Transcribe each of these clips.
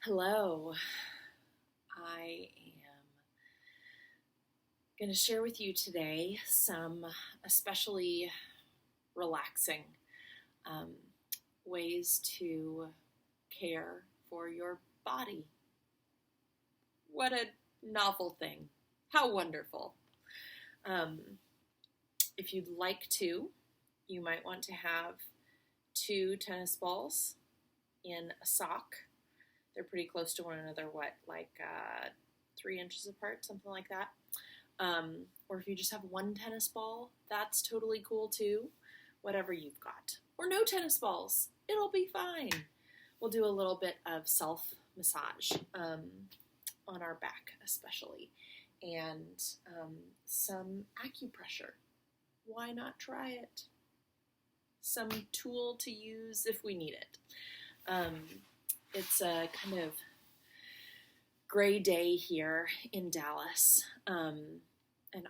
Hello. I am going to share with you today some especially relaxing um, ways to care for your body. What a novel thing. How wonderful. Um, if you'd like to, you might want to have two tennis balls in a sock. They're pretty close to one another, like 3 inches apart, something like that. Or if you just have one tennis ball, that's totally cool too. Whatever you've got. Or no tennis balls, it'll be fine. We'll do a little bit of self-massage on our back especially. And some acupressure. Why not try it? Some tool to use if we need it. It's a kind of gray day here in Dallas, and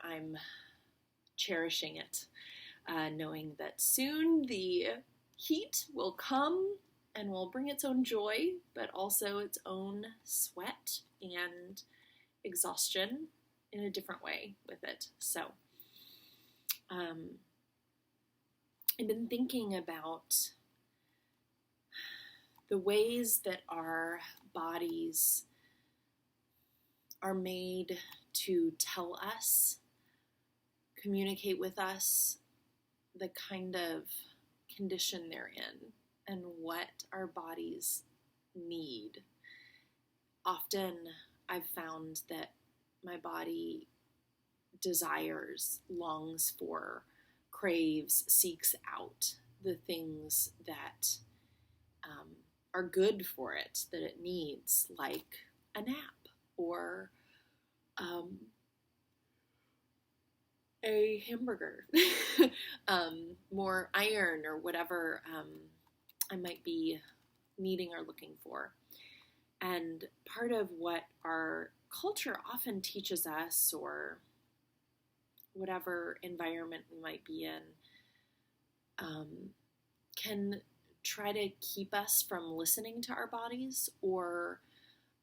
I'm cherishing it, knowing that soon the heat will come and will bring its own joy, but also its own sweat and exhaustion in a different way with it. So I've been thinking about the ways that our bodies are made to tell us, communicate with us, the kind of condition they're in, and what our bodies need. Often I've found that my body desires, longs for, craves, seeks out the things that are good for it, that it needs, like a nap or a hamburger, more iron or whatever I might be needing or looking for. And part of what our culture often teaches us, or whatever environment we might be in, can try to keep us from listening to our bodies. Or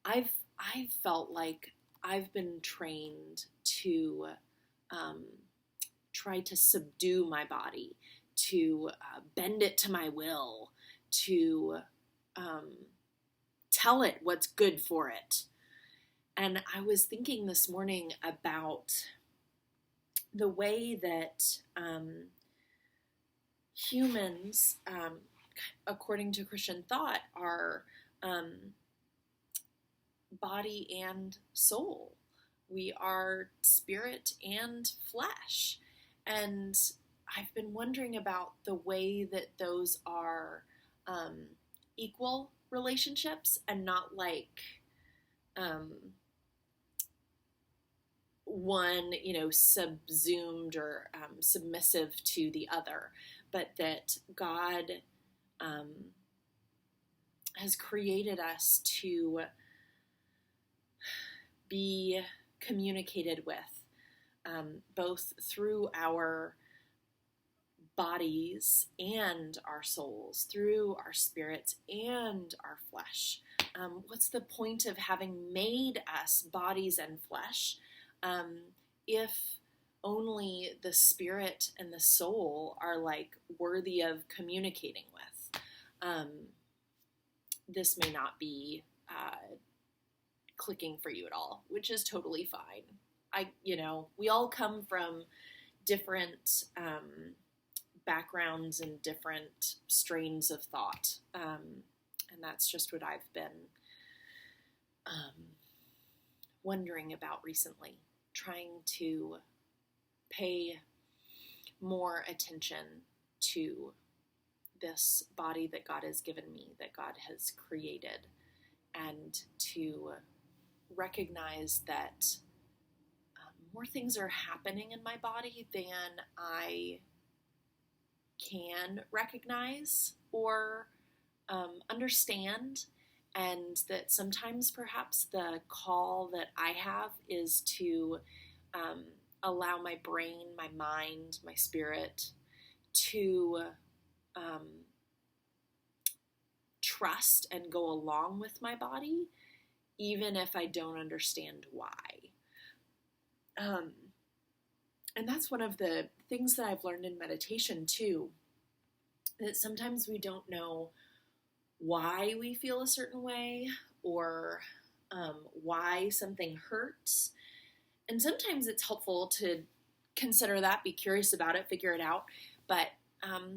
I've felt like I've been trained to try to subdue my body, to bend it to my will, to tell it what's good for it. And I was thinking this morning about the way that humans, according to Christian thought, are body and soul. We are spirit and flesh. And I've been wondering about the way that those are equal relationships and not like one, subsumed or submissive to the other, but that God has created us to be communicated with, both through our bodies and our souls, through our spirits and our flesh. What's the point of having made us bodies and flesh if only the spirit and the soul are like worthy of communicating with? This may not be clicking for you at all, which is totally fine. We all come from different backgrounds and different strains of thought, and that's just what I've been wondering about recently, trying to pay more attention to this body that God has given me, that God has created, and to recognize that more things are happening in my body than I can recognize or understand, and that sometimes perhaps the call that I have is to allow my brain, my mind, my spirit to trust and go along with my body, even if I don't understand why. And that's one of the things that I've learned in meditation too, that sometimes we don't know why we feel a certain way, or why something hurts. And sometimes it's helpful to consider that, be curious about it, figure it out. But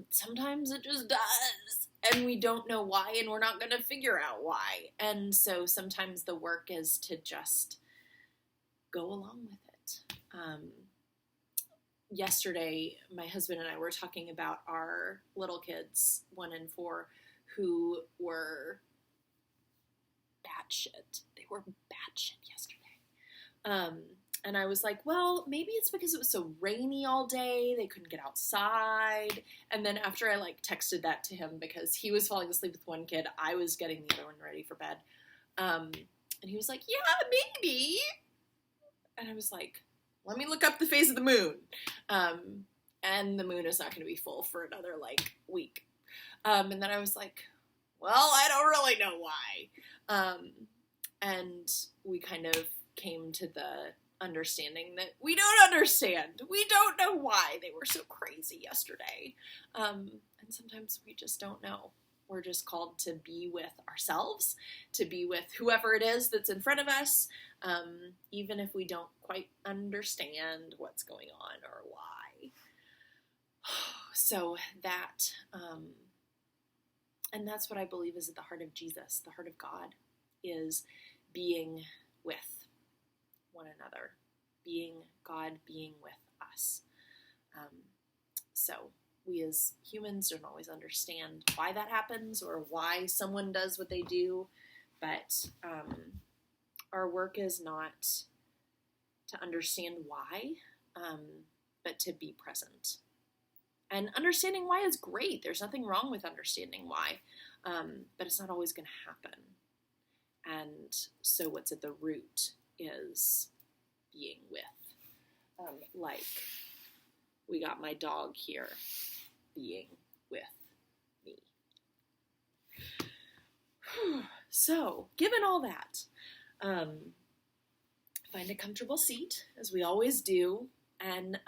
sometimes it just does, and we don't know why, and we're not going to figure out why. And so sometimes the work is to just go along with it. Yesterday, my husband and I were talking about our little kids, 1 and 4, who were batshit. They were batshit yesterday. And I was like, well, maybe it's because it was so rainy all day, they couldn't get outside. And then after I texted that to him, because he was falling asleep with one kid, I was getting the other one ready for bed. And he was like, yeah, maybe. And I was like, let me look up the phase of the moon. And the moon is not going to be full for another week. And then I was like, well, I don't really know why. And we kind of came to the understanding that we don't understand. We don't know why they were so crazy yesterday. And sometimes we just don't know. We're just called to be with ourselves, to be with whoever it is that's in front of us, even if we don't quite understand what's going on or why. So that, and that's what I believe is at the heart of Jesus, the heart of God, is being with one another, being God, being with us. So we as humans don't always understand why that happens or why someone does what they do, but our work is not to understand why, but to be present. And understanding why is great. There's nothing wrong with understanding why, but it's not always going to happen. And so what's at the root is being with. We got my dog here being with me. So, given all that, find a comfortable seat, as we always do, and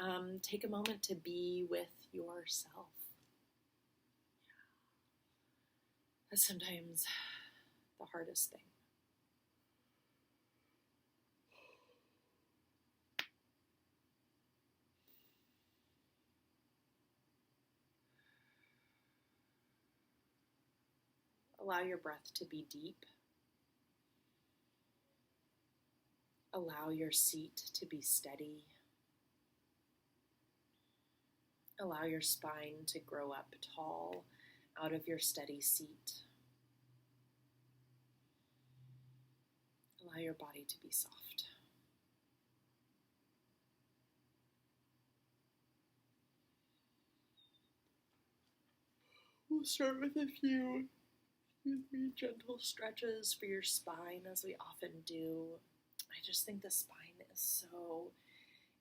take a moment to be with yourself. That's sometimes the hardest thing. Allow your breath to be deep. Allow your seat to be steady. Allow your spine to grow up tall out of your steady seat. Allow your body to be soft. We'll start with a few gentle stretches for your spine, as we often do. I just think the spine is so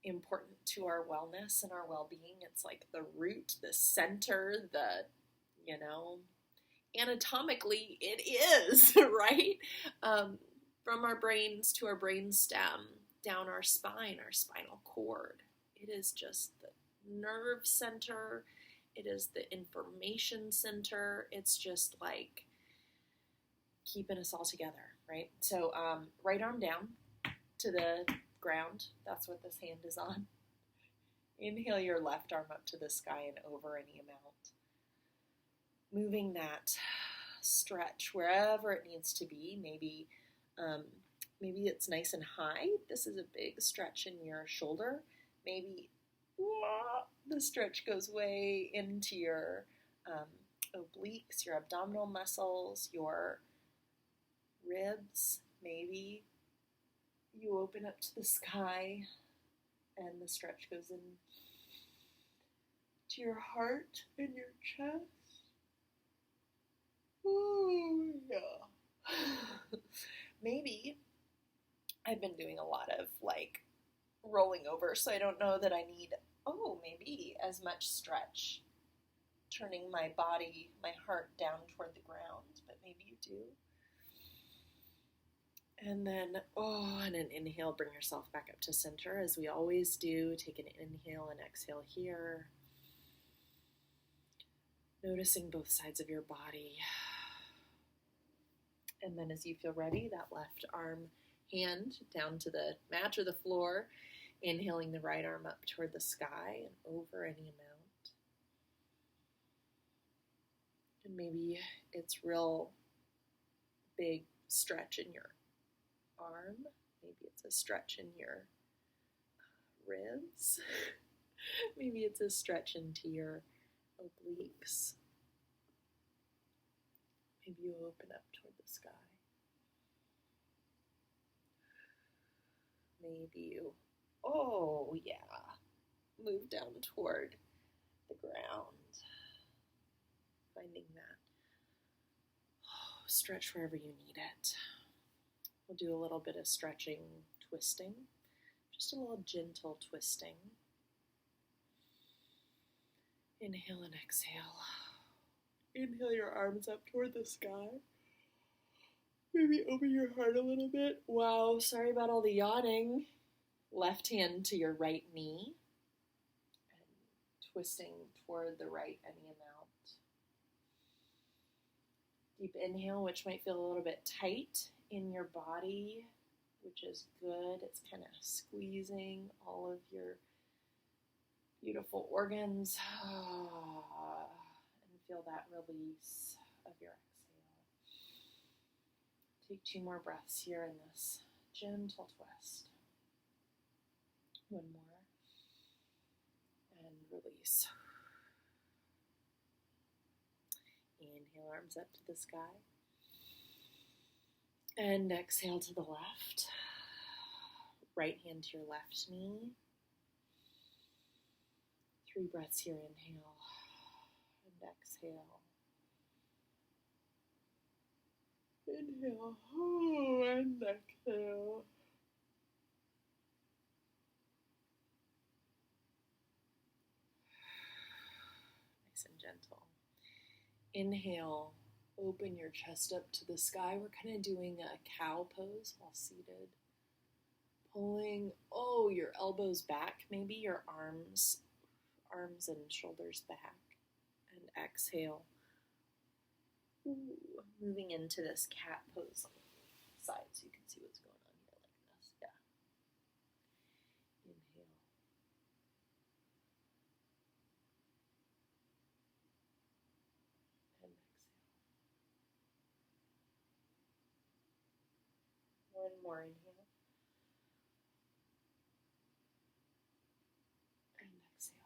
important to our wellness and our well-being. It's like the root, the center, anatomically it is, right? From our brains to our brainstem, down our spine, our spinal cord. It is just the nerve center. It is the information center. It's just keeping us all together, right? So right arm down to the ground. That's what this hand is on. Inhale your left arm up to the sky and over any amount. Moving that stretch wherever it needs to be. Maybe it's nice and high. This is a big stretch in your shoulder. Maybe the stretch goes way into your obliques, your abdominal muscles, your ribs. Maybe you open up to the sky and the stretch goes in to your heart and your chest. Ooh, yeah. Maybe I've been doing a lot of rolling over, so I don't know that I need, maybe as much stretch, turning my body, my heart down toward the ground, but Maybe you do. And then, on an inhale, bring yourself back up to center as we always do. Take an inhale and exhale here. Noticing both sides of your body. And then as you feel ready, that left hand down to the mat or the floor. Inhaling the right arm up toward the sky and over any amount. And maybe it's real big stretch in your arm. Maybe it's a stretch in your ribs. Maybe it's a stretch into your obliques. Maybe you open up toward the sky. Maybe you, move down toward the ground. Finding that stretch wherever you need it. We'll do a little bit of stretching, twisting, just a little gentle twisting. Inhale and exhale. Inhale your arms up toward the sky. Maybe open your heart a little bit. Wow, sorry about all the yawning. Left hand to your right knee. And twisting toward the right any amount. Deep inhale, which might feel a little bit tight in your body, which is good. It's kind of squeezing all of your beautiful organs. And feel that release of your exhale. Take 2 more breaths here in this gentle twist. 1 more. And release. Inhale, arms up to the sky. And exhale to the left. Right hand to your left knee. 3 breaths here. Inhale and exhale. Inhale and exhale. Nice and gentle. Inhale, open your chest up to the sky. We're kind of doing a cow pose while seated. Pulling, your elbows back, maybe your arms and shoulders back. And exhale. Moving into this cat pose on the side so you can see what's going on here like this. Yeah. Inhale. And exhale. 1 more inhale. And exhale.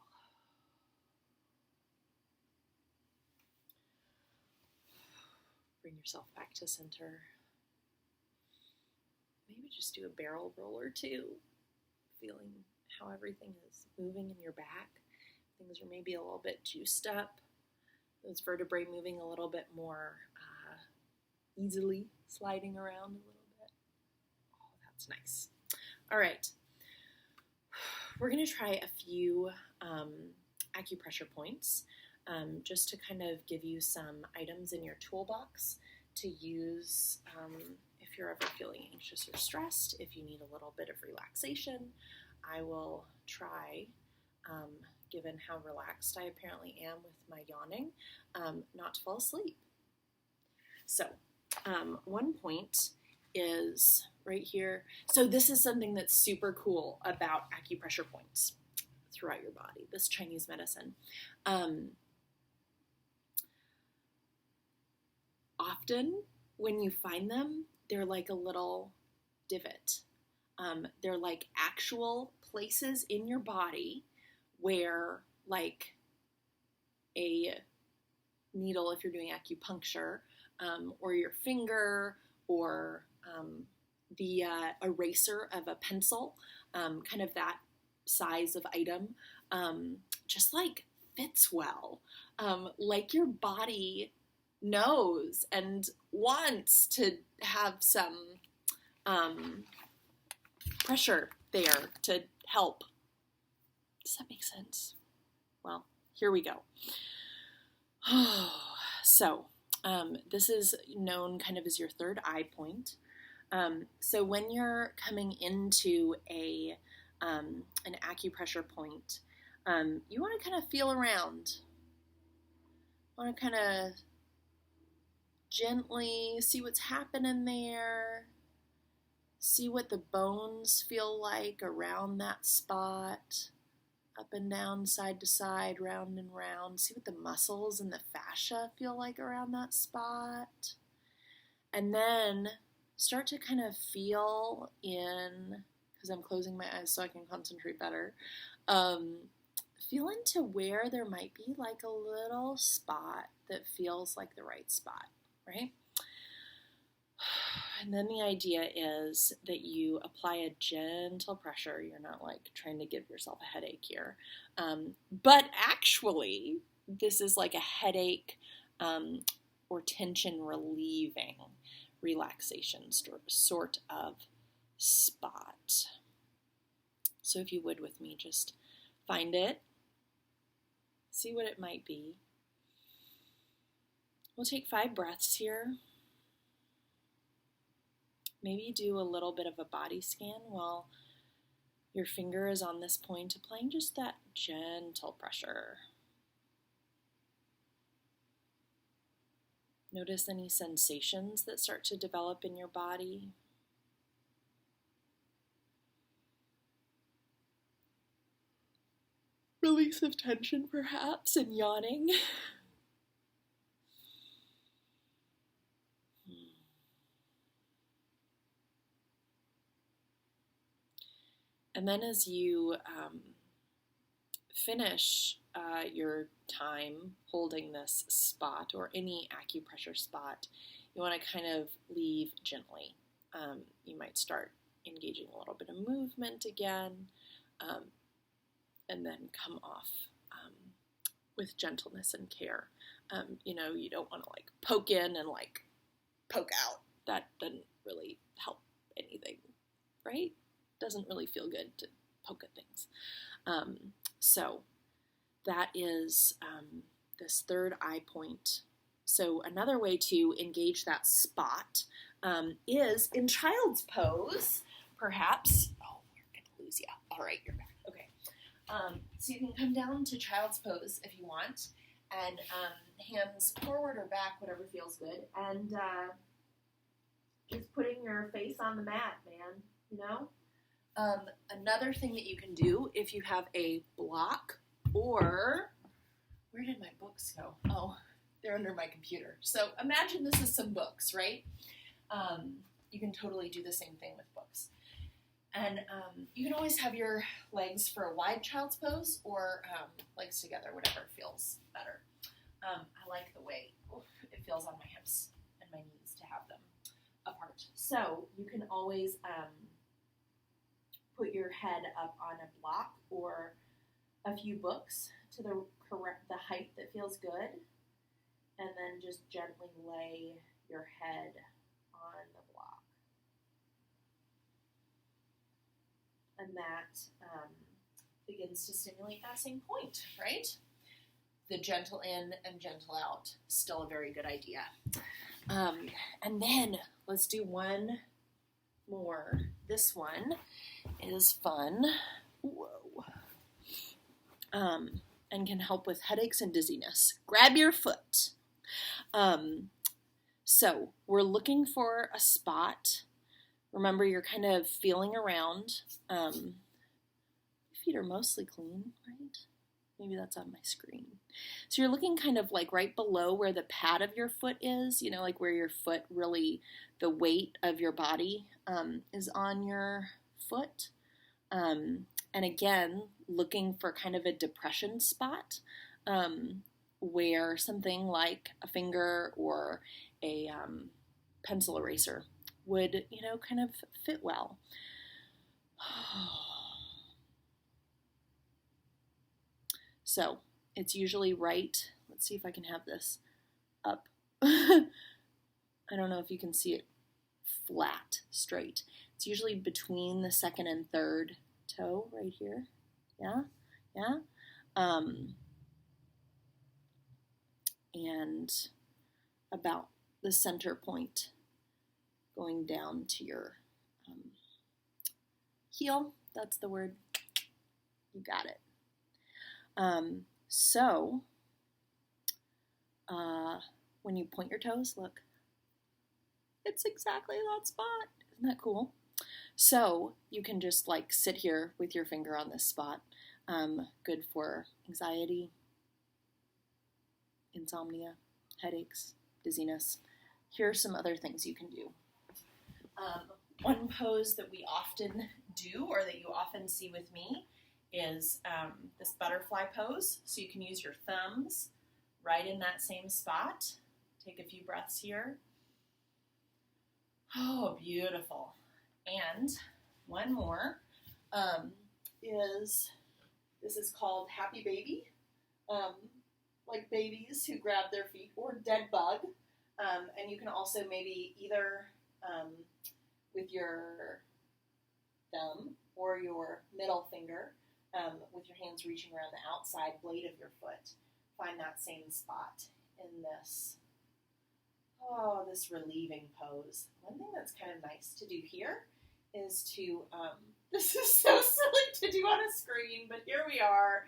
Bring yourself back to center. Maybe just do a barrel roll or 2, feeling how everything is moving in your back. Things are maybe a little bit juiced up. Those vertebrae moving a little bit more easily, sliding around a little bit. Oh, that's nice. All right. We're going to try a few acupressure points. Just to kind of give you some items in your toolbox to use if you're ever feeling anxious or stressed, if you need a little bit of relaxation. I will try, given how relaxed I apparently am with my yawning, not to fall asleep. So, 1 point is right here. So this is something that's super cool about acupressure points throughout your body, this Chinese medicine. Often, when you find them, they're like a little divot. They're like actual places in your body where, like a needle, if you're doing acupuncture, or your finger, or the eraser of a pencil, kind of that size of item, just like fits well. Like your body knows and wants to have some pressure there to help. Does that make sense? Well, here we go. So, This is known kind of as your third eye point. So when you're coming into an acupressure point, you want to kind of feel around. Want to kind of gently see what's happening there. See what the bones feel like around that spot. Up and down, side to side, round and round. See what the muscles and the fascia feel like around that spot. And then start to kind of feel in, because I'm closing my eyes so I can concentrate better, feel into where there might be like a little spot that feels like the right spot, right? And then the idea is that you apply a gentle pressure. You're not like trying to give yourself a headache here. But actually, this is like a headache or tension relieving relaxation sort of spot. So if you would with me, just find it. See what it might be. We'll take 5 breaths here. Maybe do a little bit of a body scan while your finger is on this point, applying just that gentle pressure. Notice any sensations that start to develop in your body. Release of tension, perhaps, and yawning. And then as you finish your time holding this spot or any acupressure spot, you want to kind of leave gently. You might start engaging a little bit of movement again, and then come off with gentleness and care. You don't want to like poke in and like poke out. That doesn't really help anything, right? Doesn't really feel good to poke at things. So that is this third eye point. So another way to engage that spot is in child's pose, perhaps. Oh, we're going to lose you. All right, you're back. Okay. So you can come down to child's pose if you want, and hands forward or back, whatever feels good, and just putting your face on the mat, man, you know? Another thing that you can do if you have a block or, where did my books go? Oh, they're under my computer. So imagine this is some books, right? You can totally do the same thing with books. And you can always have your legs for a wide child's pose or legs together, whatever feels better. I like the way it feels on my hips and my knees to have them apart. So you can always put your head up on a block or a few books to the height that feels good, and then just gently lay your head on the block. And that begins to stimulate that same point, right? The gentle in and gentle out, still a very good idea. And then let's do one more. This one is fun. Whoa. And can help with headaches and dizziness. Grab your foot. So we're looking for a spot. Remember, you're kind of feeling around. Feet are mostly clean, right? Maybe that's on my screen. So you're looking kind of like right below where the pad of your foot is, like where your foot really, the weight of your body is on your foot. And again, looking for kind of a depression spot where something like a finger or a pencil eraser would, kind of fit well. So it's usually right. Let's see if I can have this up. I don't know if you can see it flat, straight. It's usually between the second and third toe right here. Yeah. And about the center point, going down to your heel. That's the word. You got it. So when you point your toes, look, it's exactly that spot. Isn't that cool? So you can just like sit here with your finger on this spot. Good for anxiety, insomnia, headaches, dizziness. Here are some other things you can do. One pose that we often do, or that you often see with me, is this butterfly pose. So you can use your thumbs right in that same spot. Take a few breaths here. Oh, beautiful. And one more this is called Happy Baby, like babies who grab their feet, or dead bug. And you can also maybe either with your thumb or your middle finger, with your hands reaching around the outside blade of your foot, find that same spot in this relieving pose. One thing that's kind of nice to do here is to, this is so silly to do on a screen, but here we are,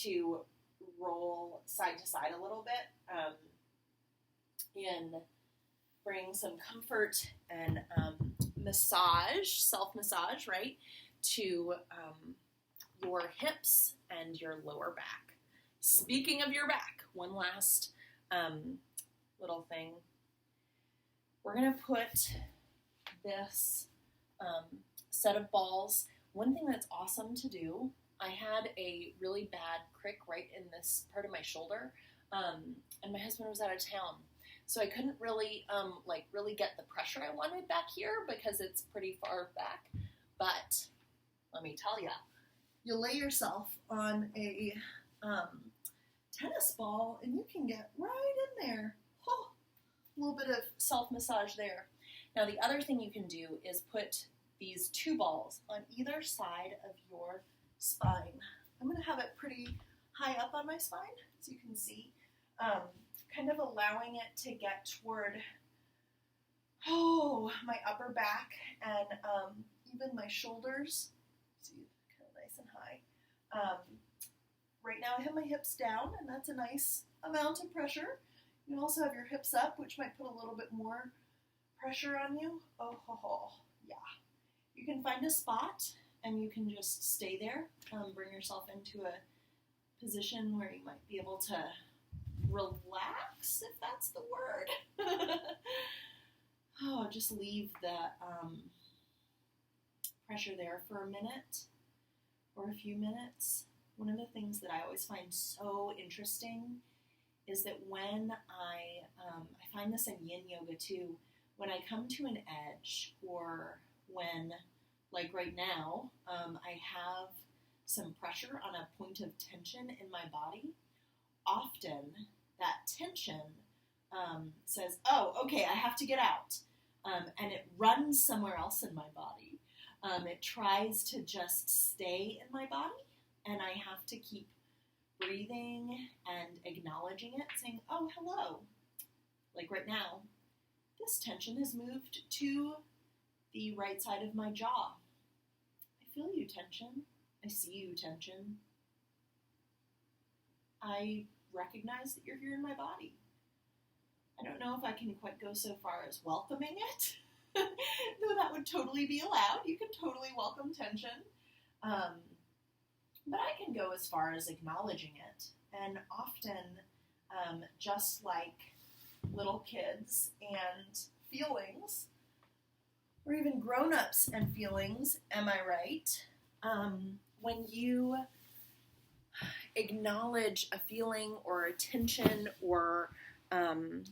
to roll side to side a little bit, and bring some comfort and massage, self-massage, right, to your hips and your lower back. Speaking of your back, one last little thing. We're going to put this set of balls. One thing that's awesome to do, I had a really bad crick right in this part of my shoulder, and my husband was out of town. So I couldn't really, really get the pressure I wanted back here because it's pretty far back. But let me tell you, you lay yourself on a tennis ball and you can get right in there. Oh, a little bit of self-massage there. Now the other thing you can do is put these two balls on either side of your spine. I'm going to have it pretty high up on my spine, so you can see. Kind of allowing it to get toward, my upper back and even my shoulders. See, kind of nice and high. Right now I have my hips down, and that's a nice amount of pressure. You can also have your hips up, which might put a little bit more pressure on you. Yeah. You can find a spot, and you can just stay there. Bring yourself into a position where you might be able to relax, if that's the word. Just leave the pressure there for a minute or a few minutes. One of the things that I always find so interesting is that when I find this in yin yoga too, when I come to an edge, or when, like right now, I have some pressure on a point of tension in my body, often that tension says, oh, okay, I have to get out. And it runs somewhere else in my body. It tries to just stay in my body, and I have to keep breathing and acknowledging it, saying, oh, hello. Like right now, this tension has moved to the right side of my jaw. I feel you, tension. I see you, tension. I recognize that you're here in my body. I don't know if I can quite go so far as welcoming it, though that would totally be allowed. You can totally welcome tension. But I can go as far as acknowledging it. And often, just like little kids and feelings, or even grown-ups and feelings, am I right? When you acknowledge a feeling or a tension or an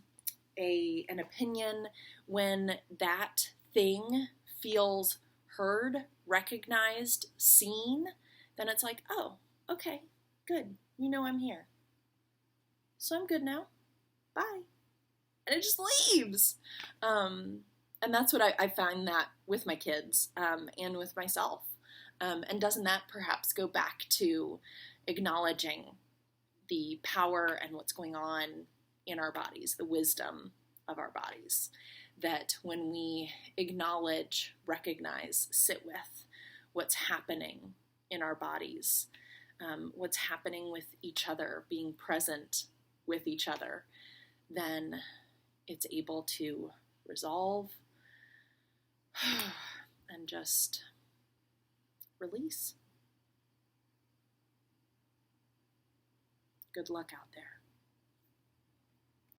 opinion, when that thing feels heard, recognized, seen, then it's like, oh, okay, good. You know I'm here. So I'm good now. Bye. And it just leaves. And that's what I find that with my kids and with myself. And doesn't that perhaps go back to acknowledging the power and what's going on in our bodies, the wisdom of our bodies. That when we acknowledge, recognize, sit with what's happening in our bodies, what's happening with each other, being present with each other, then it's able to resolve and just release. Good luck out there.